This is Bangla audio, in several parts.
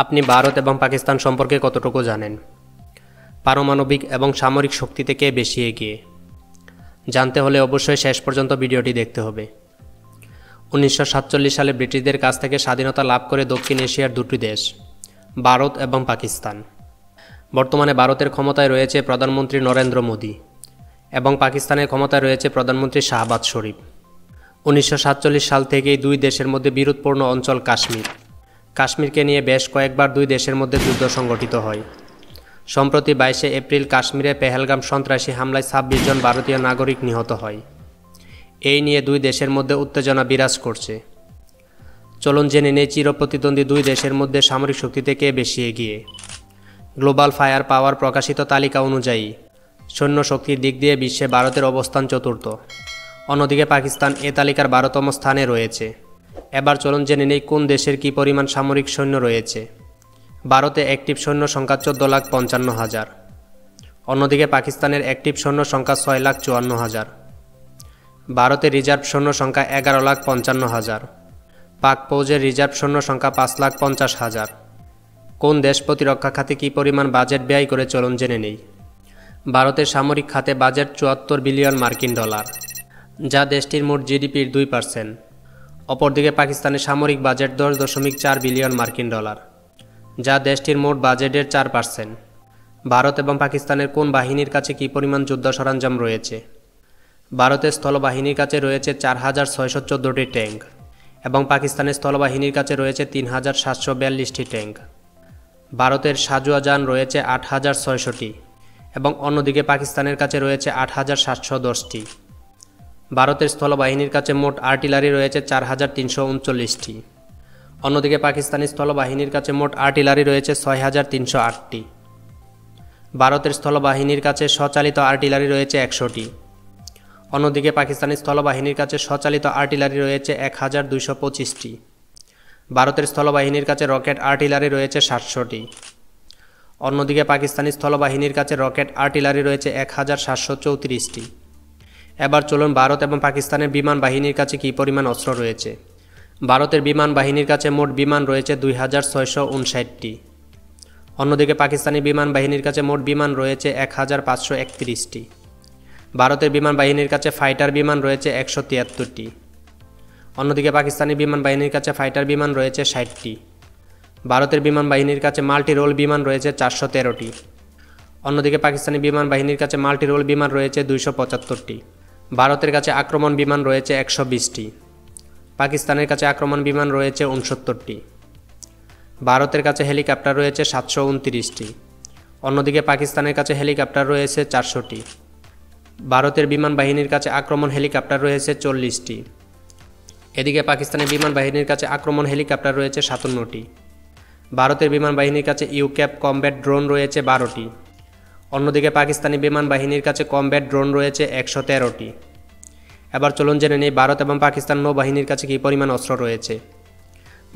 আপনি ভারত এবং পাকিস্তান সম্পর্কে কতটুকু জানেন? পারমাণবিক এবং সামরিক শক্তিতে কে বেশি এগিয়ে? জানতে হলে অবশ্যই শেষ পর্যন্ত ভিডিওটি দেখতে হবে। 1947 সালে ব্রিটিশদের কাছ থেকে স্বাধীনতা লাভ করে দক্ষিণ এশিয়ার দুটি দেশ, ভারত এবং পাকিস্তান। বর্তমানে ভারতের ক্ষমতায় রয়েছে প্রধানমন্ত্রী নরেন্দ্র মোদী এবং পাকিস্তানের ক্ষমতায় রয়েছে প্রধানমন্ত্রী শাহবাজ শরীফ। 1947 সাল থেকেই দুই দেশের মধ্যে বিরোধপূর্ণ অঞ্চল কাশ্মীরকে নিয়ে বেশ কয়েকবার দুই দেশের মধ্যে যুদ্ধ সংঘটিত হয়। সম্প্রতি 22শে এপ্রিল কাশ্মীরে পেহেলগাম সন্ত্রাসী হামলায় 26 জন ভারতীয় নাগরিক নিহত হয়। এই নিয়ে দুই দেশের মধ্যে উত্তেজনা বিরাজ করছে। চলুন জেনে নেই চিরপ্রতিদ্বন্দ্বী দুই দেশের মধ্যে সামরিক শক্তিতে কে বেশি এগিয়ে। গ্লোবাল ফায়ার পাওয়ার প্রকাশিত তালিকা অনুযায়ী সৈন্য শক্তির দিক দিয়ে বিশ্বে ভারতের অবস্থান চতুর্থ। অন্যদিকে পাকিস্তান এ তালিকার 12তম স্থানে রয়েছে। এবার চলুন জেনে নেই কোন দেশের কী পরিমাণ সামরিক সৈন্য রয়েছে। ভারতে অ্যাক্টিভ সৈন্য সংখ্যা 14,55,000। অন্যদিকে পাকিস্তানের অ্যাক্টিভ সৈন্য সংখ্যা 6,54,000। ভারতের রিজার্ভ সৈন্য সংখ্যা 11,55,000। পাক ফৌজের রিজার্ভ সৈন্য সংখ্যা 5,50,000। কোন দেশ প্রতিরক্ষা খাতে কী পরিমাণ বাজেট ব্যয় করে চলুন জেনে নেই। ভারতের সামরিক খাতে বাজেট 74 বিলিয়ন মার্কিন ডলার, যা দেশটির মোট জিডিপির 2%। অপরদিকে পাকিস্তানের সামরিক বাজেট 10.4 বিলিয়ন মার্কিন ডলার, যা দেশটির মোট বাজেটের 4%। ভারত এবং পাকিস্তানের কোন বাহিনীর কাছে কী পরিমাণ যুদ্ধ সরঞ্জাম রয়েছে? ভারতের স্থলবাহিনীর কাছে রয়েছে 4,614টি ট্যাঙ্ক এবং পাকিস্তানের স্থলবাহিনীর কাছে রয়েছে 3,742টি ট্যাঙ্ক। ভারতের সাজোয়া রয়েছে 8,600টি এবং অন্যদিকে পাকিস্তানের কাছে রয়েছে 8,710টি। ভারতের স্থলবাহিনীর কাছে মোট আর্টিলারি রয়েছে 4,339টি। অন্যদিকে পাকিস্তানি স্থলবাহিনীর কাছে মোট আর্টিলারি রয়েছে 6,308টি। ভারতের স্থলবাহিনীর কাছে স্বচালিত আর্টিলারি রয়েছে 100টি। অন্যদিকে পাকিস্তানি স্থলবাহিনীর কাছে স্বচালিত আর্টিলারি রয়েছে 1,225টি। ভারতের স্থলবাহিনীর কাছে রকেট আর্টিলারি রয়েছে 700টি। অন্যদিকে পাকিস্তানি স্থলবাহিনীর কাছে রকেট আর্টিলারি রয়েছে 1,734টি। এবার চলুন ভারত এবং পাকিস্তানের বিমান বাহিনীর কাছে কী পরিমাণ অস্ত্র রয়েছে। ভারতের বিমান বাহিনীর কাছে মোট বিমান রয়েছে 2,659টি। অন্যদিকে পাকিস্তানি বিমান বাহিনীর কাছে মোট বিমান রয়েছে 1,531টি। ভারতের বিমান বাহিনীর কাছে ফাইটার বিমান রয়েছে 173টি। অন্যদিকে পাকিস্তানি বিমান বাহিনীর কাছে ফাইটার বিমান রয়েছে 60টি। ভারতের বিমান বাহিনীর কাছে মাল্টি রোল বিমান রয়েছে 413টি। অন্যদিকে পাকিস্তানি বিমান বাহিনীর কাছে মাল্টি রোল বিমান রয়েছে 275টি। ভারতের কাছে আক্রমণ বিমান রয়েছে 120টি। পাকিস্তানের কাছে আক্রমণ বিমান রয়েছে 69টি। ভারতের কাছে হেলিকপ্টার রয়েছে 729টি। অন্যদিকে পাকিস্তানের কাছে হেলিকপ্টার রয়েছে 400টি। ভারতের বিমান বাহিনীর কাছে আক্রমণ হেলিকপ্টার রয়েছে 40টি। এদিকে পাকিস্তানের বিমান বাহিনীর কাছে আক্রমণ হেলিকপ্টার রয়েছে 57টি। ভারতের বিমান বাহিনীর কাছে ইউক্যাপ কমব্যাট ড্রোন রয়েছে 12টি। অন্যদিকে পাকিস্তানি বিমান বাহিনীর কাছে কমব্যাট ড্রোন রয়েছে 113টি। এবার চলুন জেনে নেই ভারত এবং পাকিস্তান নৌবাহিনীর কাছে কী পরিমাণ অস্ত্র রয়েছে।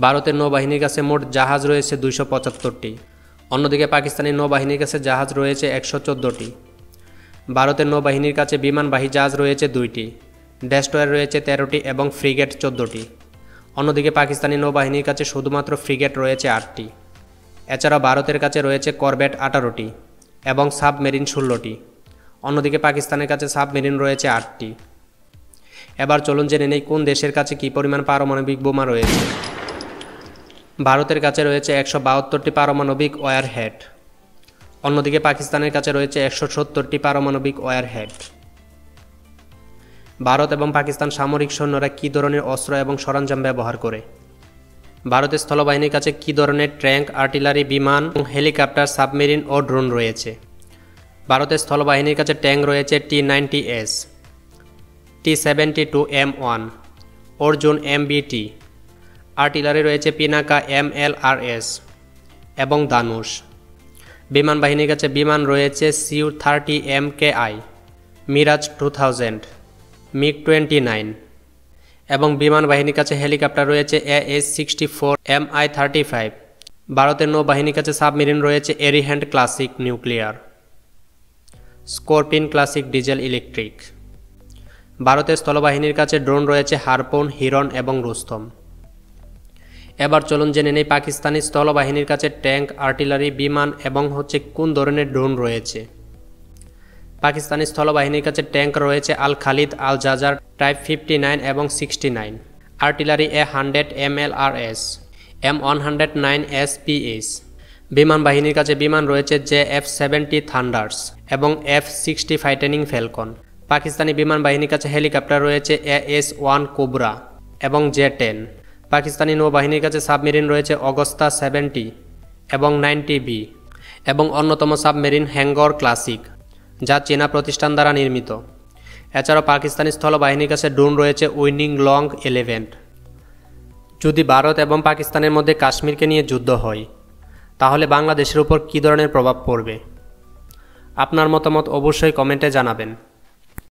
ভারতের নৌবাহিনীর কাছে মোট জাহাজ রয়েছে 275টি। অন্যদিকে পাকিস্তানি নৌবাহিনীর কাছে জাহাজ রয়েছে 114টি। ভারতের নৌবাহিনীর কাছে বিমানবাহী জাহাজ রয়েছে 2টি, ডেস্ট্রয়ার রয়েছে 13টি এবং ফ্রিগেট 14টি। অন্যদিকে পাকিস্তানি নৌবাহিনীর কাছে শুধুমাত্র ফ্রিগেট রয়েছে 8টি। এছাড়াও ভারতের কাছে রয়েছে করভেট 18টি এবং সাবমেরিন 16টি। অন্যদিকে পাকিস্তানের কাছে সাবমেরিন রয়েছে 8টি। এবার চলুন জেনে নেই কোন দেশের কাছে কী পরিমাণ পারমাণবিক বোমা রয়েছে। ভারতের কাছে রয়েছে 172টি পারমাণবিক ওয়ারহেড। অন্যদিকে পাকিস্তানের কাছে রয়েছে 170টি পারমাণবিক ওয়ারহেড। ভারত এবং পাকিস্তান সামরিক সৈন্যরা কী ধরনের অস্ত্র এবং সরঞ্জাম ব্যবহার করে? ভারতের স্থলবাহিনীর কাছে কী ধরনের ট্যাঙ্ক, আর্টিলারি, বিমান, হেলিকপ্টার, সাবমেরিন ও ড্রোন রয়েছে? ভারতের স্থলবাহিনীর কাছে ট্যাঙ্ক রয়েছে T-90S, T-72M1, Arjun MBT। Artillery রয়েছে পিনাকা MLRS এবং দানুশ। বিমান বাহিনীর কাছে বিমান রয়েছে Su-30 MKI, মিরাজ 2000, MiG-29 এবং বিমান বাহিনীর কাছে হেলিকপ্টার রয়েছে AH-64 Mi-35। ভারতের নৌবাহিনীর কাছে সাবমেরিন রয়েছে Arihant classic nuclear, Scorpene classic diesel electric. ভারতের স্থলবাহিনীর কাছে ড্রোন রয়েছে হারপুন, হিরন এবং রুস্তম। এবার চলুন জেনে নেই পাকিস্তানি স্থলবাহিনীর কাছে ট্যাঙ্ক, আর্টিলারি, বিমান এবং কোন ধরনের ড্রোন রয়েছে। পাকিস্তানি স্থলবাহিনীর কাছে ট্যাঙ্ক রয়েছে আল খালিদ, আল জাজার, টাইপ 59 এবং 69, artillery A100 MLRS, M109 SPS। বিমান বাহিনীর কাছে বিমান রয়েছে JF-70 থান্ডার্স এবং F-60 ফাইটারিং ফ্যালকন। পাকিস্তানি বিমান বাহিনীর কাছে হেলিকপ্টার রয়েছে AS-1 কোবরা এবং J-10। পাকিস্তানি নৌবাহিনীর কাছে সাবমেরিন রয়েছে অগস্তা 70 এবং 90B এবং অন্যতম সাবমেরিন হ্যাঙ্গর ক্লাসিক, যা চীনা প্রতিষ্ঠান দ্বারা নির্মিত। এছাড়াও পাকিস্তানি স্থলবাহিনীর কাছে ড্রোন রয়েছে উইনিং লং 11। যদি ভারত এবং পাকিস্তানের মধ্যে কাশ্মীরকে নিয়ে যুদ্ধ হয়, তাহলে বাংলাদেশের উপর কী ধরনের প্রভাব পড়বে? আপনার মতামত অবশ্যই কমেন্টে জানাবেন।